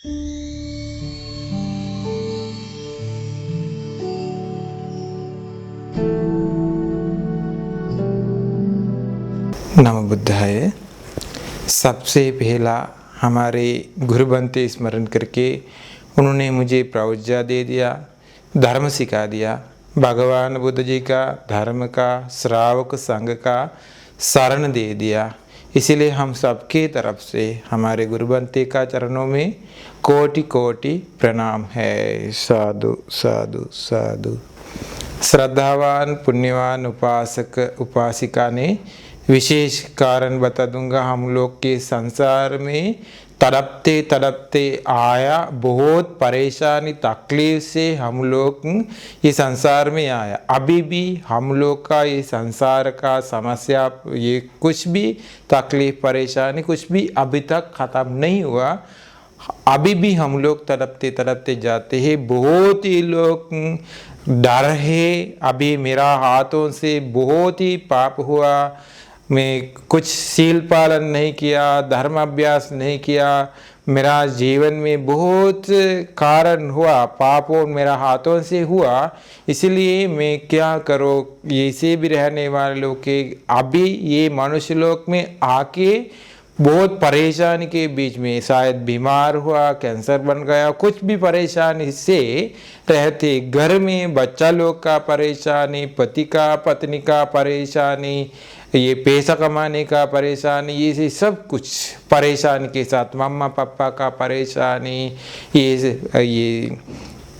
नमो बुद्धाय। सबसे पहला हमारे गुरु बनते स्मरण करके उन्होंने मुझे प्रवज्ञा दे दिया, धर्म सिखा दिया। भगवान बुद्ध जी का धर्म का श्रावक संघ का शरण दे दिया। इसीलिए हम सबके तरफ से हमारे गुरु बनते का चरणों में कोटि कोटि प्रणाम है। साधु साधु साधु। श्रद्धावान पुण्यवान उपासक उपासिका ने विशेष कारण बता दूंगा। हम लोग के संसार में तड़पते तड़पते आया, बहुत परेशानी तकलीफ से हम लोग ये संसार में आया। अभी भी हम लोग का ये संसार का समस्या, ये कुछ भी तकलीफ परेशानी कुछ भी अभी तक ख़त्म नहीं हुआ। अभी भी हम लोग तड़पते तड़पते जाते हैं। बहुत ही लोग डर है। अभी मेरा हाथों से बहुत ही पाप हुआ, मैं कुछ शील पालन नहीं किया, धर्म अभ्यास नहीं किया, मेरा जीवन में बहुत कारण हुआ, पापों मेरा हाथों से हुआ। इसलिए मैं क्या करूँ, ऐसे भी रहने वाले लोग के अभी ये मनुष्य लोक में आके बहुत परेशानी के बीच में, शायद बीमार हुआ, कैंसर बन गया, कुछ भी परेशानी से रहते, घर में बच्चा लोग का परेशानी, पति का पत्नी का परेशानी, ये पैसा कमाने का परेशानी, ये सब कुछ परेशानी के साथ मम्मा पापा का परेशानी, ये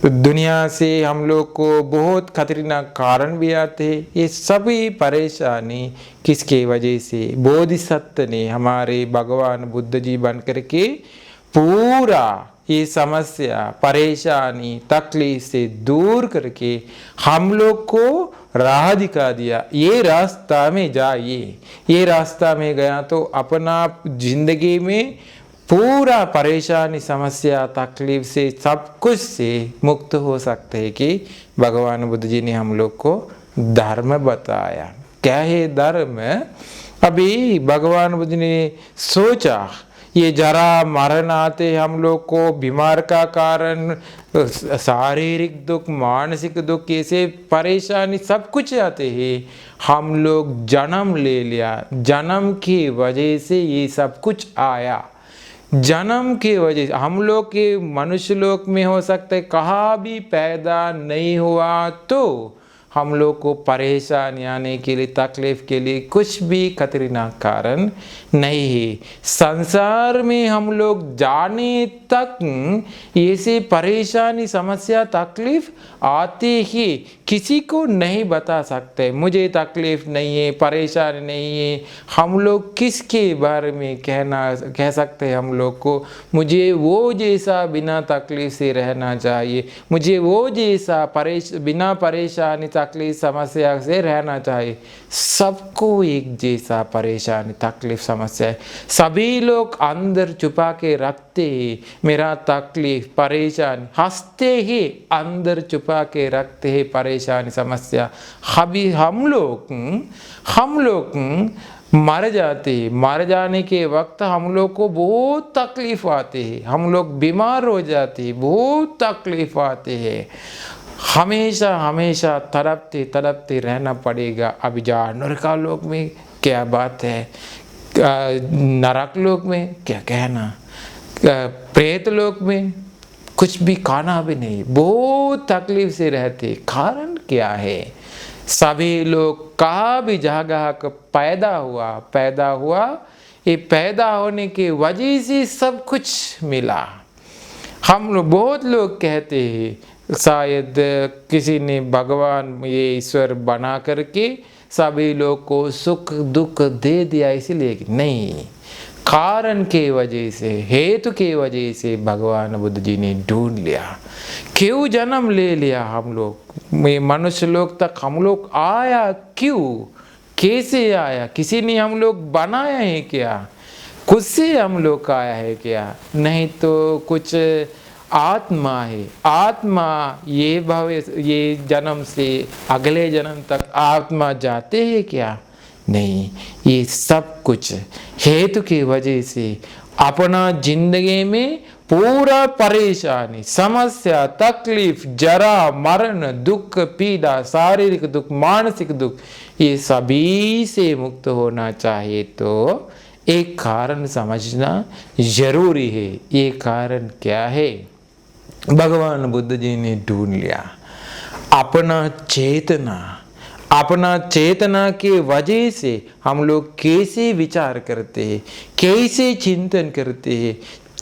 दुनिया से हम लोग को बहुत खतरनाक कारण भी आते हैं। ये सभी परेशानी किसके वजह से? बोधिसत्व ने, हमारे भगवान बुद्ध जी बन करके पूरा ये समस्या परेशानी तकलीफ से दूर करके हम लोग को राह दिखा दिया। ये रास्ता में जाइए, ये रास्ता में गया तो अपना जिंदगी में पूरा परेशानी समस्या तकलीफ से सब कुछ से मुक्त हो सकते हैं। कि भगवान बुद्ध जी ने हम लोग को धर्म बताया। क्या है धर्म? अभी भगवान बुद्ध ने सोचा ये जरा मरण आते हम लोग को, बीमार का कारण शारीरिक दुख, मानसिक दुख, ऐसे परेशानी सब कुछ आते हैं। हम लोग जन्म ले लिया, जन्म की वजह से ये सब कुछ आया। जन्म की वजह से हम लोग के मनुष्य लोक में हो सकता है कहाँ भी पैदा नहीं हुआ तो हम लोग को परेशानी आने के लिए, तकलीफ के लिए कुछ भी खतरनाक कारण नहीं है। संसार में हम लोग जाने तक ऐसे परेशानी समस्या तकलीफ आते ही किसी को नहीं बता सकते। मुझे तकलीफ नहीं है, परेशानी नहीं है। हम लोग किसके बारे में कह सकते हैं हम लोग को? मुझे वो जैसा बिना तकलीफ से रहना चाहिए, मुझे वो जैसा बिना परेशानी तकलीफ समस्या से रहना चाहिए। सबको एक जैसा परेशानी तकलीफ समस्या है। सभी लोग अंदर छुपा के रखते हैं मेरा तकलीफ परेशानी, हंसते ही अंदर छुपा के रखते हैं परेशानी समस्या। अभी हम लोग मर जाते हैं, मर जाने के वक्त हम लोग को बहुत तकलीफ आते हैं, हम लोग बीमार हो जाते हैं, बहुत तकलीफ आते हैं। हमेशा हमेशा तड़पते तड़पते रहना पड़ेगा। अब जानवर का लोक में क्या बात है, नरक लोक में क्या कहना, प्रेत लोक में कुछ भी खाना भी नहीं, बहुत तकलीफ से रहते। कारण क्या है? सभी लोग कहाँ भी जगह पैदा हुआ, ये पैदा होने के वजह से सब कुछ मिला। हम लोग बहुत लोग कहते हैं शायद किसी ने भगवान ये ईश्वर बना करके सभी लोग को सुख दुख दे दिया, इसलिए नहीं, कारण के वजह से, हेतु के वजह से भगवान बुद्ध जी ने ढूंढ लिया। क्यों जन्म ले लिया हम लोग मनुष्य लोग तक? हम लोग आया क्यों, कैसे आया? किसी ने हम लोग बनाया है क्या? खुद से हम लोग आया है क्या? नहीं तो कुछ आत्मा है। आत्मा ये जन्म से अगले जन्म तक आत्मा जाते हैं क्या? नहीं, ये सब कुछ हेतु की वजह से अपना जिंदगी में पूरा परेशानी, समस्या, तकलीफ, जरा, मरण, दुख, पीड़ा, शारीरिक दुख, मानसिक दुख, ये सभी से मुक्त होना चाहिए तो एक कारण समझना जरूरी है। ये कारण क्या है? भगवान बुद्ध जी ने ढूंढ लिया अपना चेतना। अपना चेतना के वजह से हम लोग कैसे विचार करते हैं, कैसे चिंतन करते हैं,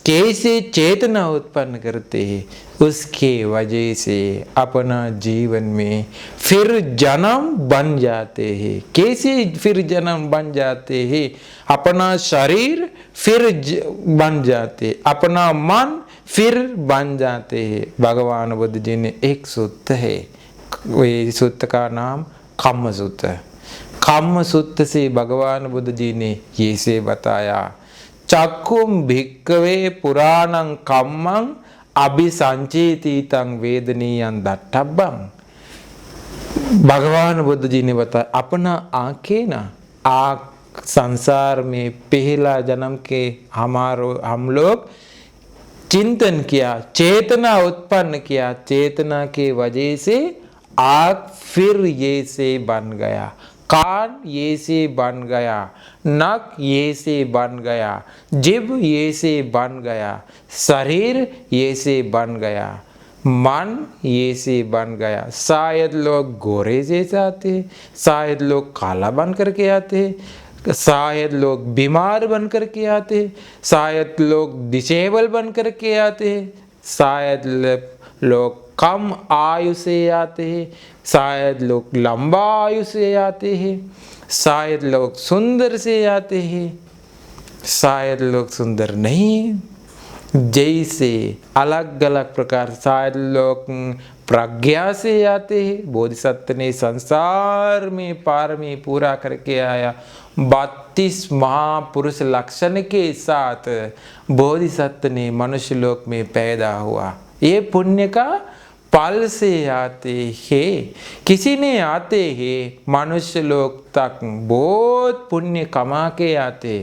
कैसे चेतना उत्पन्न करते हैं, उसके वजह से अपना जीवन में फिर जन्म बन जाते हैं। कैसे फिर जन्म बन जाते हैं? अपना शरीर फिर बन जाते, अपना मन फिर बन जाते हैं। भगवान बुद्ध जी ने एक सूत्र है, वही सूत्र का नाम कम्म सूत्र। कम्म सूत्र से भगवान बुद्ध जी ने ये से बताया, चक्कुम भिक्कवे पुराणं कम्मं अभिसंचेतीतं वेदनीयं दट्टब्बं। भगवान बुद्ध जी ने बताया अपना आंखें ना, आँख संसार में पहला जन्म के हम लोग चिंतन किया, चेतना उत्पन्न किया, चेतना के वजह से आँख फिर ये से बन गया, कान ये से बन गया, नाक ये से बन गया, जिभ ये से बन गया, शरीर ये से बन गया, मन ये से बन गया। शायद लोग गोरे जैसे आते हैं, शायद लोग काला बन करके आते हैं, शायद लोग बीमार बन करके आते हैं, शायद लोग डिसेबल बन करके आते हैं, शायद लोग कम आयु से आते हैं, शायद लोग लंबा आयु से आते हैं, शायद लोग सुंदर से आते हैं, शायद लोग सुंदर नहीं, जैसे अलग अलग प्रकार। शायद लोग प्रज्ञा से आते हैं। बोधिसत्व ने संसार में पारमी पूरा करके आया, 32 महापुरुष लक्षण के साथ बोधिसत्व ने मनुष्य लोक में पैदा हुआ। ये पुण्य का फल से आते हैं। किसी ने आते हैं मनुष्य लोक तक बहुत पुण्य कमा के आते,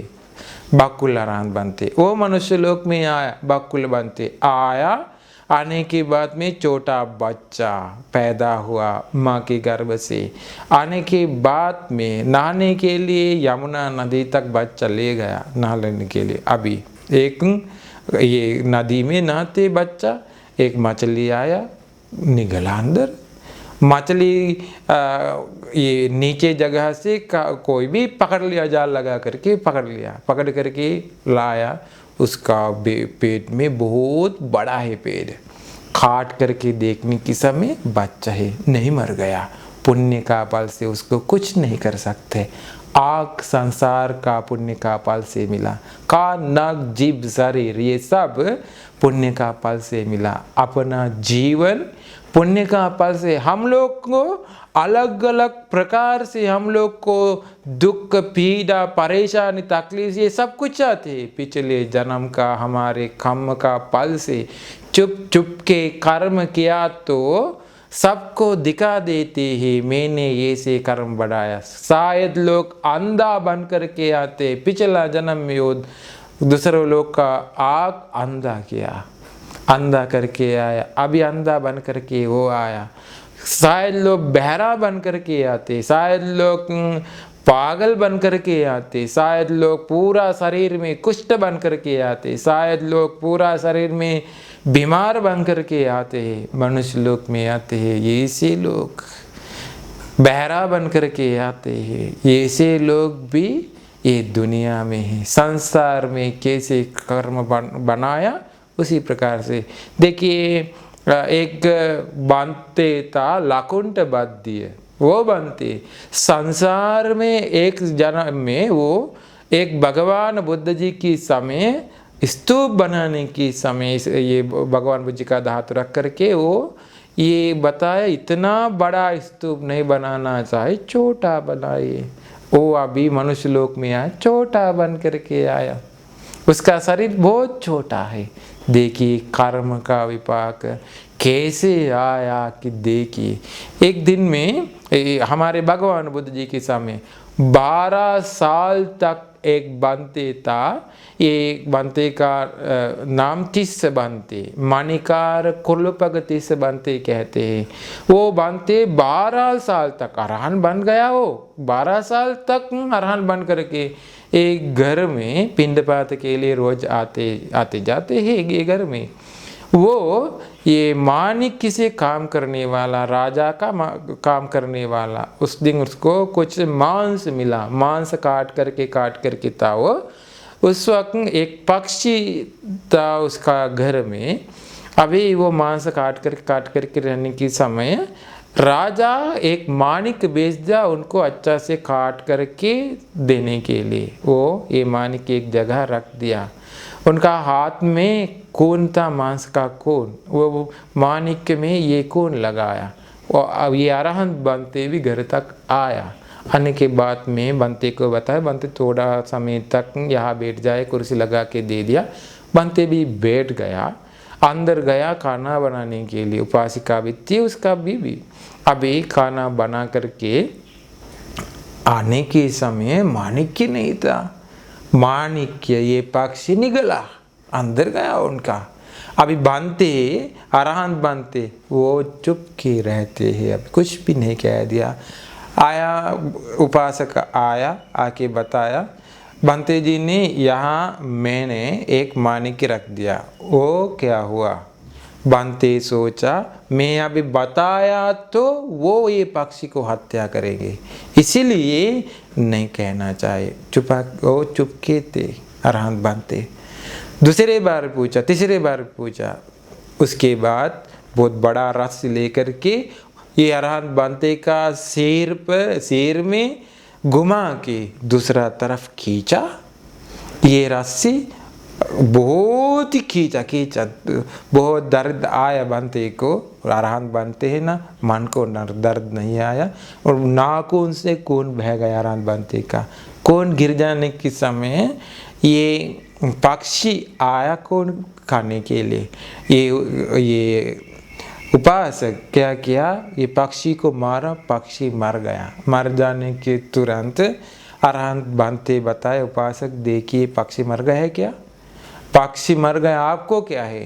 बकुल आराम बनते, वो मनुष्य लोक में आया, बकुल बनते, आया, आने के बाद में छोटा बच्चा पैदा हुआ माँ के गर्भ से। आने के बाद में नहाने के लिए यमुना नदी तक बच्चा ले गया नहाने के लिए। अभी एक ये नदी में नहाते बच्चा, एक मछली आया, निगला अंदर। मछली ये नीचे जगह से कोई भी पकड़ लिया, जाल लगा करके पकड़ लिया, पकड़ करके लाया। उसका पेट में बहुत बड़ा है पेट, काट करके देखने के समय बच्चा है, नहीं मर गया। पुण्य का फल से उसको कुछ नहीं कर सकते। आँख संसार का पुण्य का फल से मिला, कान, नाक, जीभ, शरीर ये सब पुण्य का फल से मिला। अपना जीवन पुण्य का फल से हम लोग को अलग अलग प्रकार से हम लोग को दुख, पीड़ा, परेशानी, तकलीफ ये सब कुछ आते हैं। पिछले जन्म का हमारे कर्म का फल से चुप चुप के कर्म किया तो सबको दिखा देते हैं, मैंने ये से कर्म बढ़ाया। शायद लोग अंधा बन करके आते, पिछला जन्म में वो दूसरे लोग का आँख अंधा किया, अंधा करके आया, अभी अंधा बन करके वो आया। शायद लोग बहरा बन करके आते, शायद लोग पागल बन करके आते, शायद लोग पूरा शरीर में कुष्ठ बन करके आते, शायद लोग पूरा शरीर में बीमार बन करके आते हैं, मनुष्य लोक में आते हैं। ऐसे लोग बहरा बन करके आते हैं, ऐसे लोग भी ये दुनिया में है। संसार में कैसे कर्म बनाया उसी प्रकार से देखिए। एक बनते था लाकुंठ बद्य, वो बनते संसार में एक जन्म में वो एक भगवान बुद्ध जी की समय स्तूप बनाने की समय ये भगवान बुद्ध जी का धातु रख करके वो ये बताया इतना बड़ा स्तूप नहीं बनाना चाहिए, छोटा बनाइए। वो अभी मनुष्य लोक में आया, छोटा बन करके आया, उसका शरीर बहुत छोटा है। देखिए कर्म का विपाक कैसे आया कि देखिए। एक दिन में हमारे भगवान बुद्ध जी के समय 12 साल तक एक बनते था, ये बनते का नाम तिस बनते, मानिकार कुलपग तिस बनते कहते हैं। वो बनते 12 साल तक अरहन बन गया। वो 12 साल तक अरहन बन करके एक घर में पिंडपात के लिए रोज आते जाते हैं ये घर में। वो ये मानिक से काम करने वाला, राजा का काम करने वाला, उस दिन उसको कुछ मांस मिला, मांस काट करके था वो। उस वक्त एक पक्षी था उसका घर में। अभी वो मांस काट करके रहने के समय राजा एक मानिक भेज दिया उनको अच्छा से काट करके देने के लिए। वो ये मानिक एक जगह रख दिया। उनका हाथ में खून था, मांस का खून। वो मानिक में ये खून लगाया और अब ये अरहंत बनते भी घर तक आया। आने के बाद में बनते को बताया, बनते थोड़ा समय तक यहाँ बैठ जाए, कुर्सी लगा के दे दिया। बनते भी बैठ गया, अंदर गया खाना बनाने के लिए। उपासिका भी थी, उसका बीवी। अभी खाना बना करके आने के समय माणिक्य नहीं था। माणिक्य ये पक्षी निकला, अंदर गया उनका। अभी बनते अरहंत बनते वो चुप के रहते हैं, अब कुछ भी नहीं कह दिया। आया उपासक आया, आके बताया बनते जी ने यहाँ मैंने एक माणिक्य रख दिया। वो क्या हुआ? बनते सोचा मैं अभी बताया तो वो ये पक्षी को हत्या करेंगे, इसीलिए नहीं कहना चाहिए। वो चुपके थे अरहंत बनते। दूसरे बार पूछा, तीसरे बार पूछा। उसके बाद बहुत बड़ा रस्सी लेकर के ये अरहंत बनते का सिर में घुमा के दूसरा तरफ खींचा। ये रस्सी बहुत ही खींचा, बहुत दर्द आया बनते को। अरहंत बनते हैं ना, मन को दर्द नहीं आया और नाखून से खून बह गया अरहंत बनते का। खून गिर जाने के समय ये पक्षी आया खून खाने के लिए। ये उपासक क्या किया, ये पक्षी को मारा, पक्षी मर गया। मर जाने के तुरंत अरहंत बनते बताए उपासक देखिए पक्षी मर गया है क्या? पक्षी मर गया, आपको क्या है?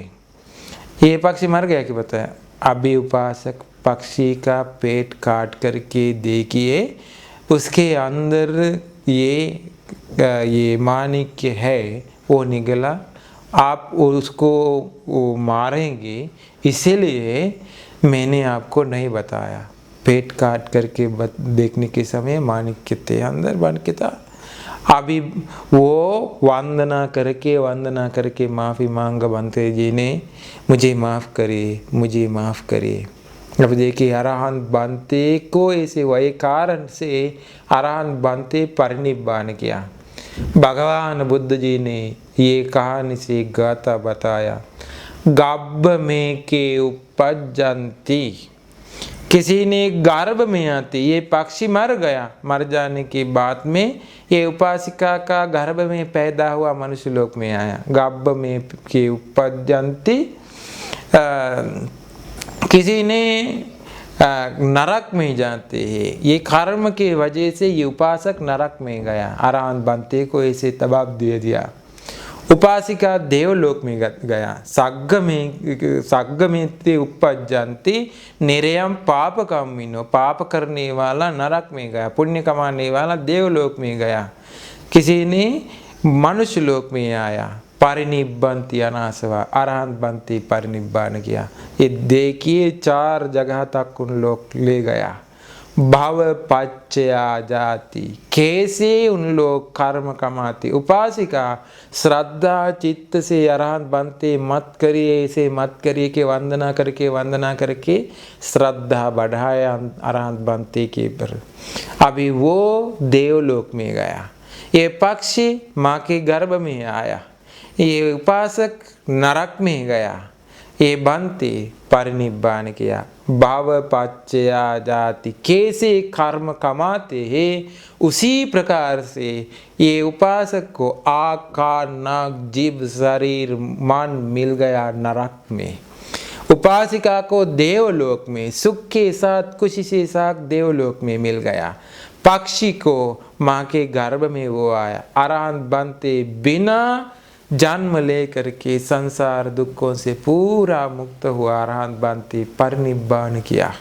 ये पक्षी मर गया कि बताया? अभी उपासक पक्षी का पेट काट करके देखिए, उसके अंदर ये माणिक्य है वो निकला। आप उसको वो मारेंगे, इसीलिए मैंने आपको नहीं बताया। पेट काट करके देखने के समय माणिक्य थे अंदर बन के था। अभी वो वंदना करके माफ़ी मांगा बनते जी ने, मुझे माफ़ करे। अब देखिए अरहंत बनते को ऐसे वही कारण से अरहंत बनते परिनिब्बान किया। भगवान बुद्ध जी ने ये कहानी से गाथा बताया। गर्भ में के उपजंती, किसी ने गर्भ में आती, ये पक्षी मर गया, मर जाने के बाद में ये उपासिका का गर्भ में पैदा हुआ, मनुष्य लोक में आया। गर्भ में के उपजंती, किसी ने नरक में जाते हैं। ये कर्म के वजह से ये उपासक नरक में गया। अरहंत बनते को ऐसे तबाब दे दिया। उपासिका देवलोक में गया। सग्ग में ते उपजंती निरयम पाप कामिनो, पाप करने वाला नरक में गया, पुण्य कमाने वाला देवलोक में गया। किसी ने मनुष्य लोक में आया, परिनिब्बंती अनासवा, अरहंत बनती परिनिब्बान किया। ये देखिए 4 जगह तक उन लोग ले गया। भव पच्चया जाति, कैसे उन लोग कर्म कमाते। उपासिका श्रद्धा चित्त से अरहंत बनते मत करिए, ऐसे मत करिए कि वंदना करके श्रद्धा बढ़ाया अरहंत बनते के पर। अभी वो देवलोक में गया। ये पक्षी माँ के गर्भ में आया। ये उपासक नरक में गया। ये बनते परिनिब्बान किया। भाव पच्चया जाति, कैसे कर्म कमाते हैं उसी प्रकार से ये उपासक को आँख कान नाक जीभ शरीर मन मिल गया नरक में। उपासिका को देवलोक में सुख के साथ खुशी से साथ देवलोक में मिल गया। पक्षी को माँ के गर्भ में वो आया, अरहंत बनते बिना जन्म लेकर के संसार दुखों से पूरा मुक्त हुआ, अरहंत बनते परिनिब्बाण किया।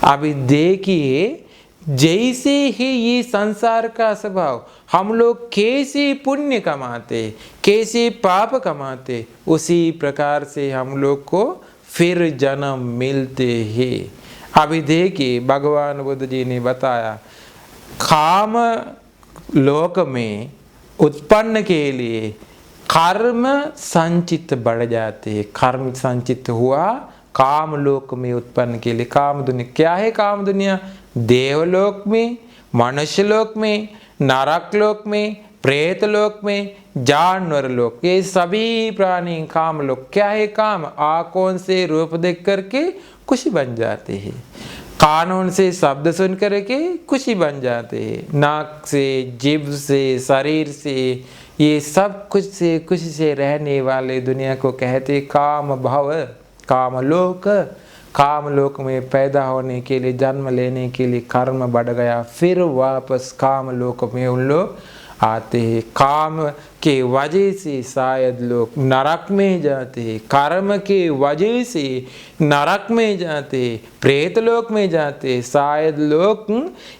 अभी देखिए जैसे ही ये संसार का स्वभाव, हम लोग कैसे पुण्य कमाते, कैसे पाप कमाते, उसी प्रकार से हम लोग को फिर जन्म मिलते हैं। अभी देखिए भगवान बुद्ध जी ने बताया, काम लोक में उत्पन्न के लिए कर्म संचित बढ़ जाते हैं। कर्म संचित हुआ काम लोक में उत्पन्न के लिए। काम दुनिया क्या है? काम दुनिया देवलोक में, मनुष्य लोक में, नरक लोक में, प्रेत लोक में, जानवर लोक, ये सभी प्राणी काम लोक। क्या है काम? आंखों से रूप देख करके खुशी बन जाते हैं, कानों से शब्द सुन करके खुशी बन जाते हैं, नाक से, जीभ से, शरीर से, ये सब कुछ से खुशी से रहने वाले दुनिया को कहते काम भव, काम लोक। काम लोक में पैदा होने के लिए, जन्म लेने के लिए कर्म बढ़ गया, फिर वापस काम लोक में उन लोग आते हैं। काम के वजह से शायद लोग नरक में जाते हैं, कर्म के वजह से नरक में जाते हैं, प्रेत लोक में जाते हैं। शायद लोग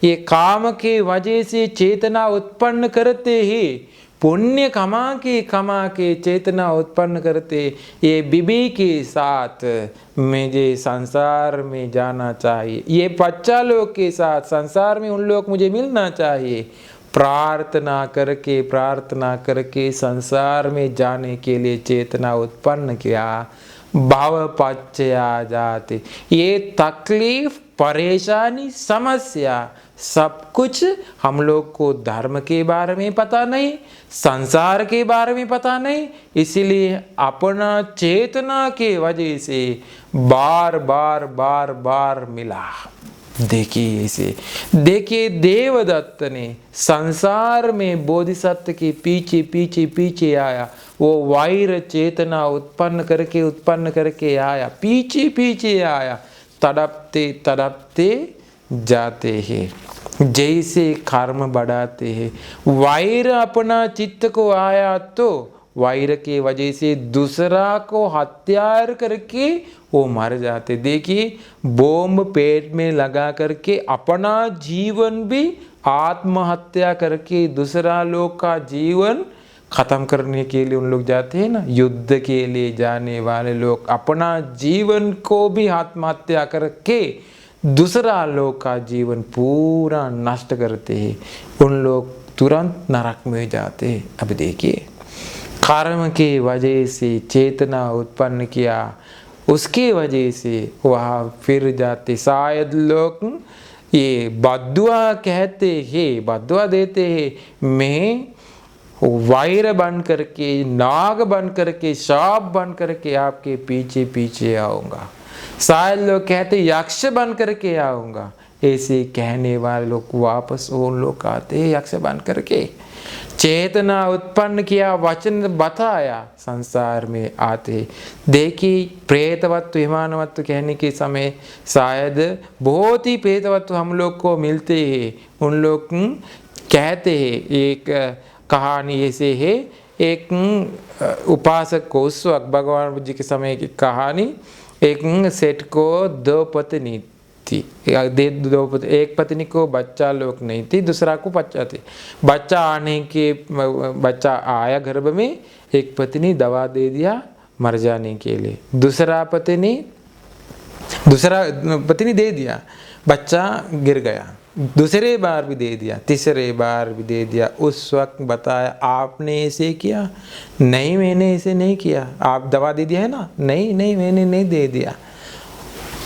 ये काम के वजह से चेतना उत्पन्न करते हैं, पुण्य कमा के चेतना उत्पन्न करते, ये बीबी के साथ मुझे संसार में जाना चाहिए, ये बच्चा लोग के साथ संसार में उन लोग मुझे मिलना चाहिए। प्रार्थना करके संसार में जाने के लिए चेतना उत्पन्न किया, भाव पच्चे आ जाते। ये तकलीफ, परेशानी, समस्या सब कुछ हम लोग को धर्म के बारे में पता नहीं, संसार के बारे में पता नहीं, इसीलिए अपना चेतना के वजह से बार बार मिला। देखिए इसे, देखिए देवदत्त ने संसार में बोधिसत्व के पीछे आया, वो वैर चेतना उत्पन्न करके आया, पीछे आया, तड़पते जाते हैं। जैसे कर्म बढ़ाते हैं, वैर अपना चित्त को आया तो वैर के वजह से दूसरा को हत्यार करके वो मर जाते। देखिए बॉम्ब पेट में लगा करके अपना जीवन भी आत्महत्या करके दूसरा लोग का जीवन खत्म करने के लिए उन लोग जाते हैं ना। युद्ध के लिए जाने वाले लोग अपना जीवन को भी आत्महत्या करके दूसरा लोग का जीवन पूरा नष्ट करते हैं, उन लोग तुरंत नरक में जाते हैं। अब देखिए कर्म के वजह से चेतना उत्पन्न किया, उसके वजह से वहाँ फिर जाते। शायद लोग ये बद्दुआ कहते हैं, बद्दुआ देते हैं, मैं वैर बन करके, नाग बन करके, सांप बन करके आपके पीछे आऊँगा। शायद लोग कहते यक्ष बन करके आऊँगा। ऐसे कहने वाले लोग वापस वो लोग आते हैं यक्ष बन करके। चेतना उत्पन्न किया, वचन बताया, संसार में आते। देखिए प्रेतवत्व, हिमानवत्व कहने के समय शायद बहुत ही प्रेतवत्व हम लोग को मिलते हैं। उन लोग कहते हैं, एक कहानी ऐसे है, एक उपासक को उस वक्त भगवान बुद्ध जी के समय की कहानी, एक सेठ को दो पत्नी थी, एक पत्नी को बच्चा लोग नहीं थी, दूसरा को बच्चा थे। बच्चा आया गर्भ में, एक पत्नी दवा दे दिया मर जाने के लिए, दूसरा पत्नी दे दिया, बच्चा गिर गया, दूसरे बार भी दे दिया, तीसरे बार भी दे दिया। उस वक्त बताया आपने ऐसे किया? नहीं मैंने ऐसे नहीं किया। आप दवा दे दिया है ना? नहीं मैंने नहीं दे दिया।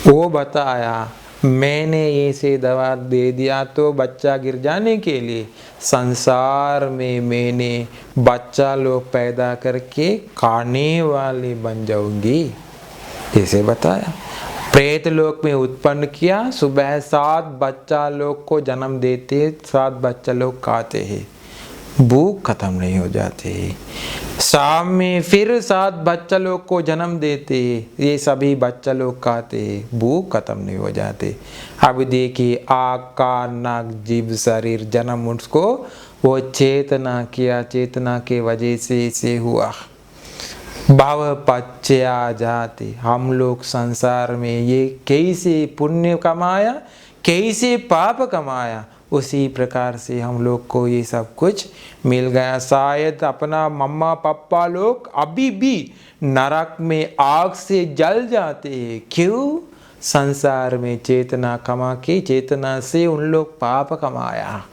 वो बताया मैंने ऐसे दवा दे दिया तो बच्चा गिर जाने के लिए, संसार में मैंने बच्चा लोग पैदा करके खाने वाले बन जाऊंगी, ऐसे बताया। प्रेत लोक में उत्पन्न किया, सुबह 7 बच्चा लोग को जन्म देते, 7 बच्चा लोग खाते हैं, भूख खत्म नहीं हो जाती। शाम में फिर 7 बच्चा लोग को जन्म देते, ये सभी बच्चा लोग खाते, भूख खत्म नहीं हो जाते। अब देखिए आग कान नाक जीभ शरीर जन्म उसको वो चेतना किया, चेतना के वजह से हुआ। भव पच्चया जाते, हम लोग संसार में ये कैसे पुण्य कमाया, कैसे पाप कमाया, उसी प्रकार से हम लोग को ये सब कुछ मिल गया। शायद अपना मम्मा पापा लोग अभी भी नरक में आग से जल जाते हैं। क्यों? संसार में चेतना कमा के, चेतना से उन लोग पाप कमाया।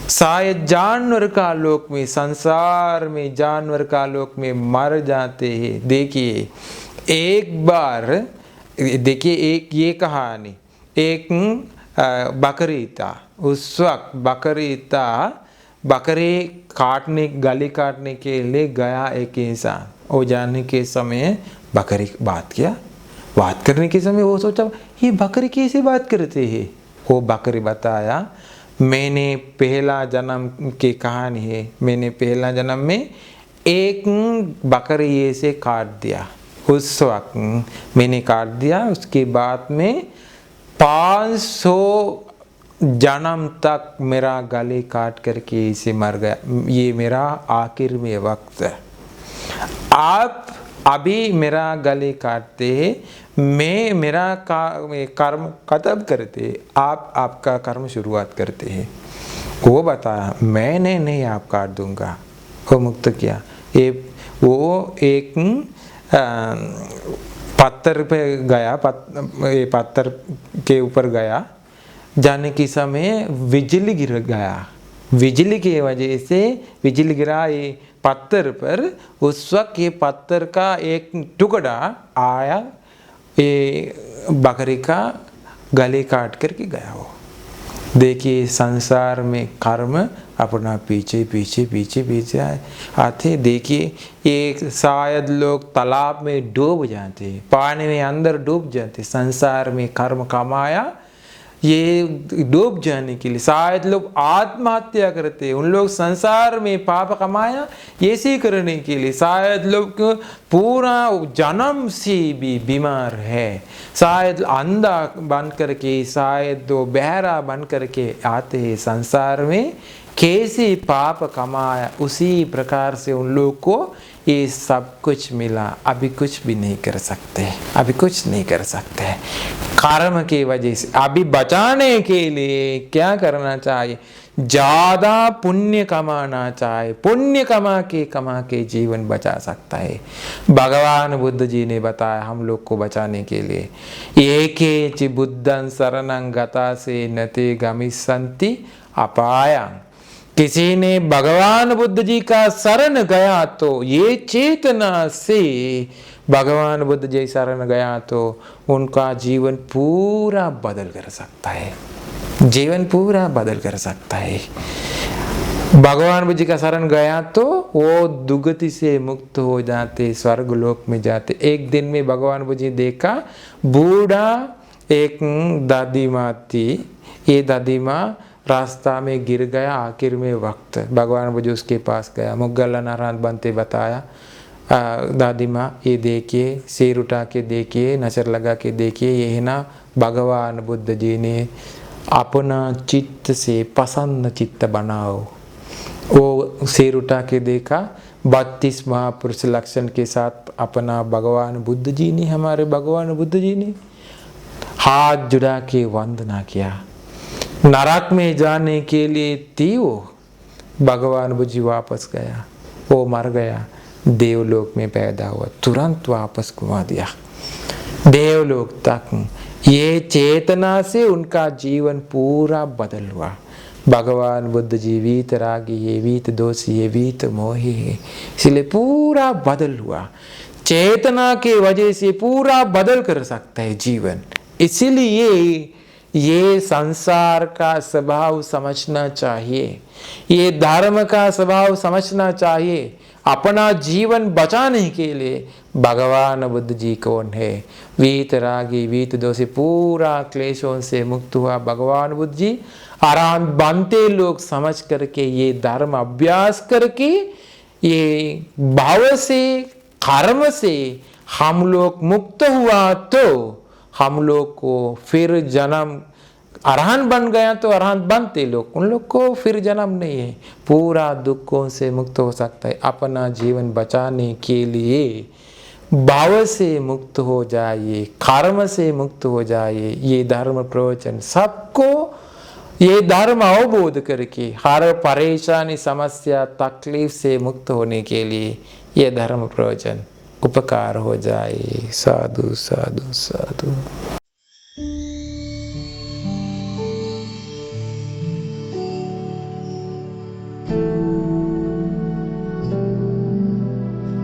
शायद जानवर का लोक में, संसार में जानवर का लोक में मर जाते हैं। देखिए एक बार, देखिए एक ये कहानी, एक बकरी था। उस वक्त बकरी था, बकरी काटने, गली काटने के लिए गया एक इंसान। वो जाने के समय बकरी बात किया, बात करने के समय वो सोचा ये बकरी कैसे बात करते हैं। वो बकरी बताया मैंने पहला जन्म की कहानी है, मैंने पहला जन्म में एक बकरी ऐसे काट दिया, उस वक्त मैंने काट दिया, उसके बाद में 500 जन्म तक मेरा गले काट करके इसे मर गया, ये मेरा आखिर में वक्त है। आप अभी मेरा गले काटते हैं, मैं मेरा कर्म खत्म करते, आप आपका कर्म शुरुआत करते हैं। वो बताया मैंने नहीं, आप काट दूंगा। वो मुक्त किया। वो एक पत्थर पे गया, पत्थर के ऊपर गया, जाने के समय बिजली गिर गया। बिजली की वजह से बिजली गिरा ये पत्थर पर। उस वक्त ये पत्थर का एक टुकड़ा आया, ये बकरी का गले काट करके गया। वो देखिए संसार में कर्म अपना पीछे पीछे पीछे पीछे आते। देखिए एक शायद लोग तालाब में डूब जाते, पानी में अंदर डूब जाते, संसार में कर्म कमाया ये डूब जाने के लिए। शायद लोग आत्महत्या करते, उन लोग संसार में पाप कमाया ऐसे करने के लिए। शायद लोग पूरा जन्म से भी बीमार है, शायद अंधा बन करके, शायद दो बहरा बन करके आते हैं संसार में। कैसे पाप कमाया, उसी प्रकार से उन लोग को ये सब कुछ मिला। अभी कुछ भी नहीं कर सकते, अभी कुछ नहीं कर सकते कर्म की वजह से। अभी बचाने के लिए क्या करना चाहिए? ज़्यादा पुण्य कमाना चाहिए। पुण्य कमा के जीवन बचा सकता है। भगवान बुद्ध जी ने बताया हम लोग को बचाने के लिए, एके बुद्धं शरणं गता से नते गमिष्यन्ति अपायं। किसी ने भगवान बुद्ध जी का शरण गया तो ये चेतना से भगवान बुद्ध जी शरण गया तो उनका जीवन पूरा बदल कर सकता है, जीवन पूरा बदल कर सकता है। भगवान बुद्ध जी का शरण गया तो वो दुर्गति से मुक्त हो जाते, स्वर्ग लोक में जाते। एक दिन में भगवान बुद्ध जी देखा बूढ़ा एक दादी माँ थी, ये दादी माँ रास्ता में गिर गया। आखिर में वक्त भगवान बुद्ध उसके पास गया, मुगल नारायण बनते बताया दादी माँ ये देखिए, सिर उठा के देखिए, नजर लगा के देखिए, ये है ना भगवान बुद्ध जी ने अपना चित्त से पसंद चित्त बनाओ। वो सिर उठा के देखा, 32 महापुरुष लक्षण के साथ अपना भगवान बुद्ध जी ने, हमारे भगवान बुद्ध जी ने हाथ जुड़ा के वंदना किया। नरक में जाने के लिए थी वो, भगवान बुद्ध जी वापस गया, वो मर गया, देवलोक में पैदा हुआ, तुरंत वापस घुमा दिया देवलोक तक। ये चेतना से उनका जीवन पूरा बदल हुआ। भगवान बुद्ध जी वीत रागी है, वीत दोषी है, वीत मोही है, इसलिए पूरा बदल हुआ। चेतना के वजह से पूरा बदल कर सकता है जीवन। इसीलिए ये संसार का स्वभाव समझना चाहिए, ये धर्म का स्वभाव समझना चाहिए। अपना जीवन बचाने के लिए भगवान बुद्ध जी कौन है? वीत रागी वीत दोषी, पूरा क्लेशों से मुक्त हुआ भगवान बुद्ध जी। आराम बनते लोग समझ करके ये धर्म अभ्यास करके ये भाव से, कर्म से हम लोग मुक्त हुआ तो हम लोग को फिर जन्म, अरहन बन गया तो अरहन बनते लोग, उन लोग को फिर जन्म नहीं है, पूरा दुखों से मुक्त हो सकता है। अपना जीवन बचाने के लिए भाव से मुक्त हो जाइए, कर्म से मुक्त हो जाइए। ये धर्म प्रवचन सबको ये धर्म अवबोध करके हर परेशानी, समस्या, तकलीफ से मुक्त होने के लिए ये धर्म प्रवचन उपकार हो जाए। साधु साधु साधु।